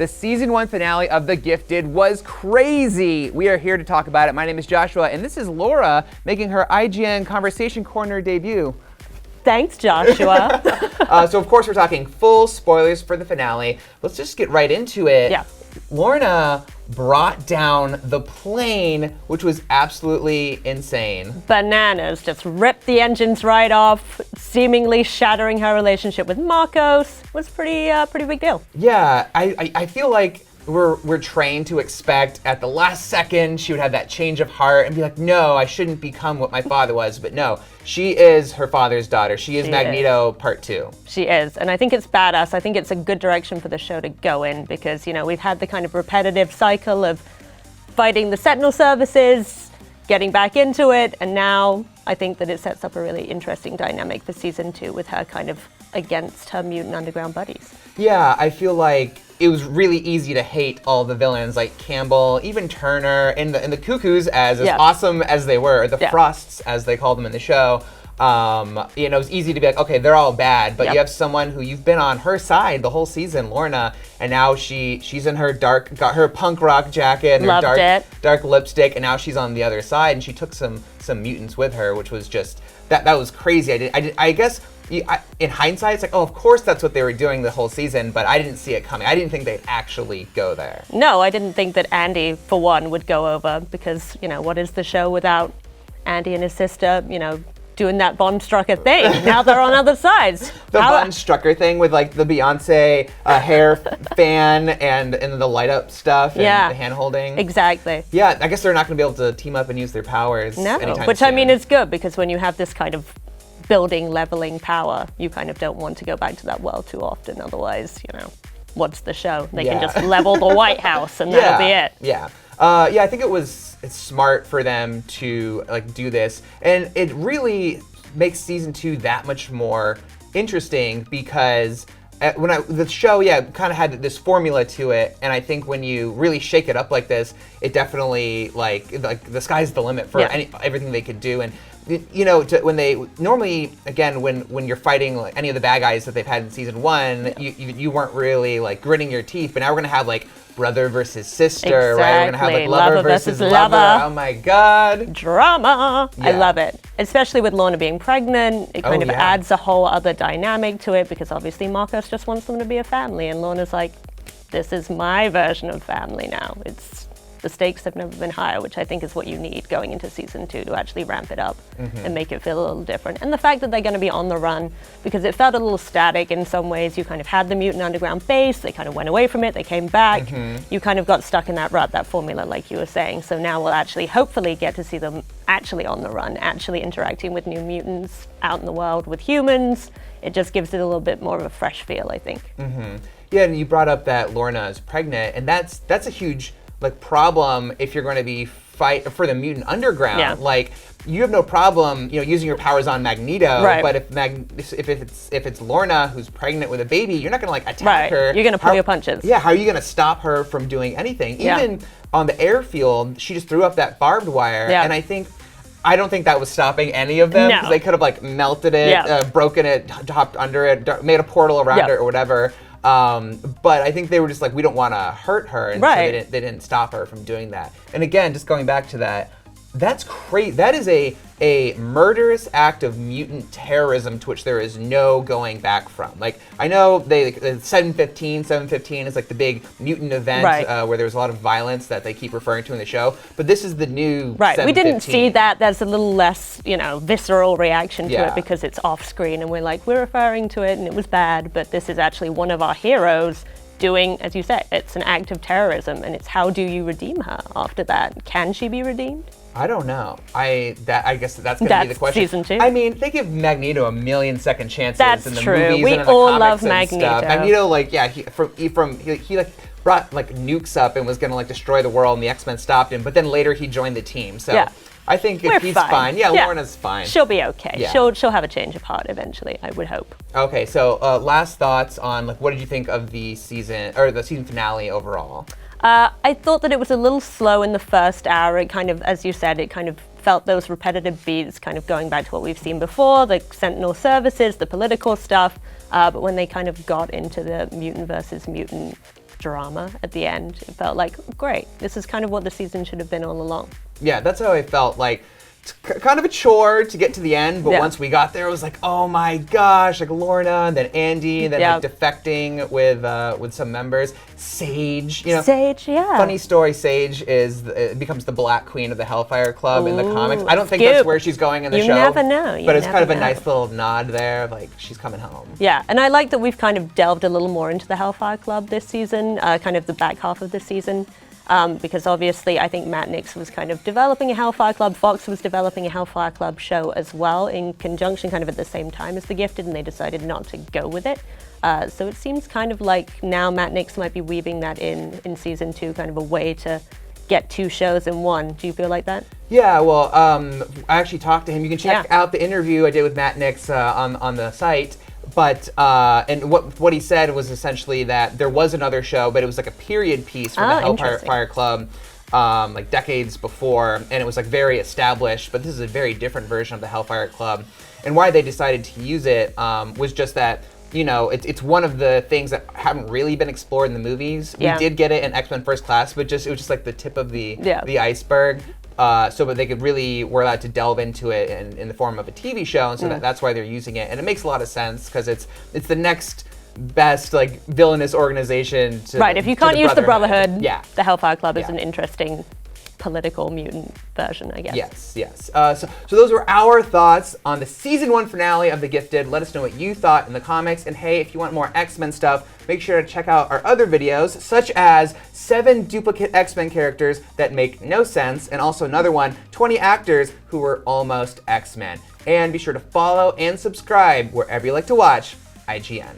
The season 1 finale of The Gifted was crazy. We are here to talk about it. My name is Joshua, and this is Laura making her IGN Conversation Corner debut. Thanks, Joshua. So of course we're talking full spoilers for the finale. Let's just get right into it. Yeah. Lorna brought down the plane, which was absolutely insane. Bananas. Just ripped the engines right off, seemingly shattering her relationship with Marcos. Was pretty big deal. Yeah, I feel like we're trained to expect at the last second she would have that change of heart and be like, no, I shouldn't become what my father was. But no, she is her father's daughter. She is Magneto Part 2. She is, and I think it's badass. I think it's a good direction for the show to go in because, you know, we've had the kind of repetitive cycle of fighting the Sentinel services, getting back into it, and now I think that it sets up a really interesting dynamic for season 2 with her kind of against her mutant underground buddies. Yeah, I feel like it was really easy to hate all the villains like Campbell, even Turner, and the Cuckoos as awesome as they were, the Frosts as they call them in the show. You know, it was easy to be like, okay, they're all bad, but you have someone who you've been on her side the whole season, Lorna, and now she's in her got her punk rock jacket and her dark lipstick, and now she's on the other side, and she took some mutants with her, which was just that was crazy. I guess. In hindsight, it's like, oh, of course that's what they were doing the whole season, but I didn't see it coming. I didn't think they'd actually go there. No, I didn't think that Andy, for one, would go over because, you know, what is the show without Andy and his sister, you know, doing that Von Strucker thing? Now they're on other sides. The Von Strucker thing with like the Beyonce hair fan and the light up stuff and the hand holding. Exactly. Yeah, I guess they're not going to be able to team up and use their powers anytime which soon. I mean is good because when you have this kind of building, leveling power, you kind of don't want to go back to that world too often. Otherwise, you know, what's the show? They can just level the White House and that'll be it. Yeah. I think it's smart for them to like do this, and it really makes season 2 that much more interesting because the show, kind of had this formula to it, and I think when you really shake it up like this, it definitely like the sky's the limit for everything they could do. And you know, when they normally, again, when you're fighting like any of the bad guys that they've had in season 1, you weren't really like gritting your teeth. But now we're gonna have like brother versus sister, right? We're gonna have like lover versus lover. Oh my God, drama! Yeah. I love it, especially with Lorna being pregnant. It kind of adds a whole other dynamic to it because obviously Marcos just wants them to be a family, and Lorna's like, this is my version of family now. The stakes have never been higher, which I think is what you need going into season 2 to actually ramp it up and make it feel a little different. And the fact that they're going to be on the run, because it felt a little static in some ways. You kind of had the mutant underground base, they kind of went away from it, they came back. You kind of got stuck in that rut, that formula, like you were saying. So now we'll actually hopefully get to see them actually on the run, actually interacting with new mutants out in the world with humans. It just gives it a little bit more of a fresh feel, I think. Yeah, and you brought up that Lorna is pregnant, and that's a huge problem if you're going to be fight for the mutant underground. Yeah. Like, you have no problem, you know, using your powers on Magneto, right. But if it's Lorna who's pregnant with a baby, you're not going to like attack her. You're going to pull your punches. Yeah, how are you going to stop her from doing anything? Even on the airfield, she just threw up that barbed wire, and I don't think that was stopping any of them because they could have like melted it, broken it, hopped under it, made a portal around it or whatever. But I think they were just like, we don't want to hurt her, and so they didn't stop her from doing that. And again, just going back to that, that's crazy. That is a murderous act of mutant terrorism to which there is no going back from. Like, I know 715 is like the big mutant event where there was a lot of violence that they keep referring to in the show, but this is the new 715. We didn't see that. There's a little less, you know, visceral reaction to it because it's off screen and we're like, we're referring to it and it was bad, but this is actually one of our heroes doing, as you said, it's an act of terrorism, and it's how do you redeem her after that? Can she be redeemed? I don't know. I guess that's going to be the question. Season 2. I mean, they give Magneto a million second chances in the true. movies We and in the all comics love Magneto. Stuff. Magneto, like, he like brought like nukes up and was going to like destroy the world, and the X-Men stopped him. But then later he joined the team. So I think if he's fine. Yeah, Lorna's fine. She'll be okay. Yeah. She'll have a change of heart eventually, I would hope. Okay, so last thoughts on like what did you think of the season finale overall? I thought that it was a little slow in the first hour. It kind of, as you said, it kind of felt those repetitive beats, kind of going back to what we've seen before, the Sentinel services, the political stuff. But when they kind of got into the mutant versus mutant drama at the end. It felt like, great, this is kind of what the season should have been all along. Yeah, that's how I felt. Like, kind of a chore to get to the end, but once we got there, it was like, oh my gosh, like Lorna, and then Andy, and then like defecting with some members. Sage, you know. Sage, yeah. Funny story, Sage becomes the Black Queen of the Hellfire Club in the comics. I don't think that's where she's going in the show. You never know. But it's kind of a nice little nod there, like she's coming home. Yeah, and I like that we've kind of delved a little more into the Hellfire Club this season, kind of the back half of the season. Because obviously I think Matt Nix was kind of developing a Hellfire Club. Fox was developing a Hellfire Club show as well in conjunction kind of at the same time as The Gifted, and they decided not to go with it. So it seems kind of like now Matt Nix might be weaving that in season 2, kind of a way to get 2 shows in one. Do you feel like that? Yeah, well, I actually talked to him. You can check out the interview I did with Matt Nix on the site. But and what he said was essentially that there was another show, but it was like a period piece from the Hellfire Club, like decades before, and it was like very established. But this is a very different version of the Hellfire Club, and why they decided to use it was just that, you know, it's one of the things that haven't really been explored in the movies. We did get it in X-Men First Class, but it was just like the tip of the iceberg. So that they were allowed to delve into it in the form of a TV show, and so that's why they're using it. And it makes a lot of sense because it's the next best like villainous organization to if you can't use the Brotherhood, the Hellfire Club is an interesting political mutant version, I guess. Yes. So those were our thoughts on the season 1 finale of The Gifted. Let us know what you thought in the comics. And hey, if you want more X-Men stuff, make sure to check out our other videos, such as 7 duplicate X-Men characters that make no sense, and also another one, 20 actors who were almost X-Men. And be sure to follow and subscribe wherever you like to watch IGN.